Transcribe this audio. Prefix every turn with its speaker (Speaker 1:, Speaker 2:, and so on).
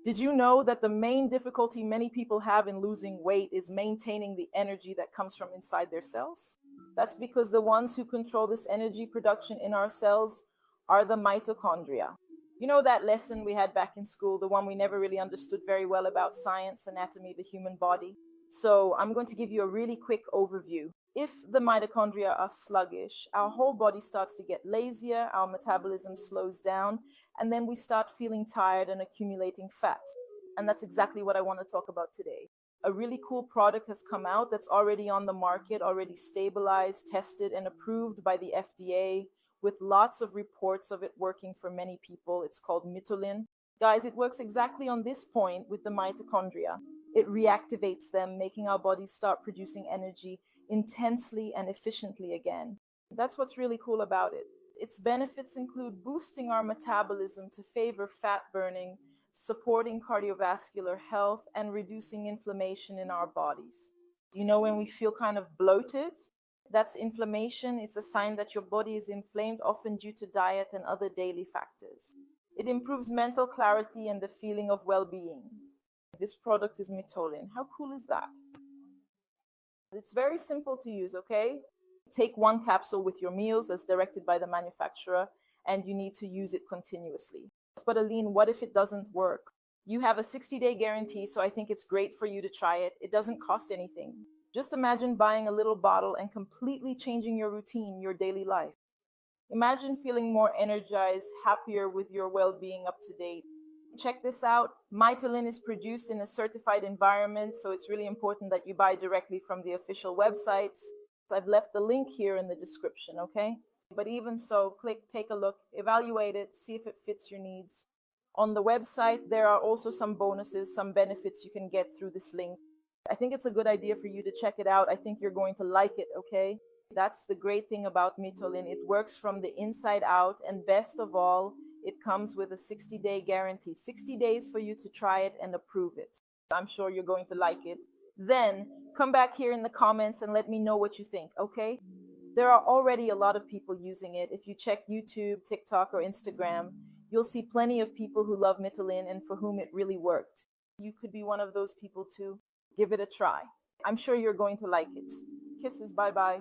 Speaker 1: Did you know that the main difficulty many people have in losing weight is maintaining the energy that comes from inside their cells? That's because the ones who control this energy production in our cells are the mitochondria. You know that lesson we had back in school, the one we never really understood very well about science, anatomy, the human body? So I'm going to give you a really quick overview. If the mitochondria are sluggish, our whole body starts to get lazier, our metabolism slows down, and then we start feeling tired and accumulating fat. And that's exactly what I want to talk about today. A really cool product has come out that's already on the market, already stabilized, tested, and approved by the FDA, with lots of reports of it working for many people. It's called Mitolyn. Guys, it works exactly on this point with the mitochondria. It reactivates them, making our bodies start producing energy intensely and efficiently again. That's what's really cool about it. Its benefits include boosting our metabolism to favor fat burning, supporting cardiovascular health, and reducing inflammation in our bodies. You know, when we feel kind of bloated, that's inflammation. It's a sign that your body is inflamed, often due to diet and other daily factors. It improves mental clarity and the feeling of well-being. This product is Mitolyn. How cool is that? It's very simple to use, okay? Take one capsule with your meals as directed by the manufacturer, and you need to use it continuously. But Aline, what if it doesn't work? You have a 60-day guarantee, so I think it's great for you to try it. It doesn't cost anything. Just imagine buying a little bottle and completely changing your routine, your daily life. Imagine feeling more energized, happier, with your well-being up to date. Check this out. Mitolyn is produced in a certified environment, so it's really important that you buy directly from the official websites. I've left the link here in the description, okay? But even so, click, take a look, evaluate it, see if it fits your needs. On the website, there are also some bonuses, some benefits you can get through this link. I think it's a good idea for you to check it out. I think you're going to like it, okay? That's the great thing about Mitolyn. It works from the inside out, and best of all, it comes with a 60-day guarantee. 60 days for you to try it and approve it. I'm sure you're going to like it. Then come back here in the comments and let me know what you think, okay? There are already a lot of people using it. If you check YouTube, TikTok, or Instagram, you'll see plenty of people who love Mitolyn and for whom it really worked. You could be one of those people too. Give it a try. I'm sure you're going to like it. Kisses, bye-bye.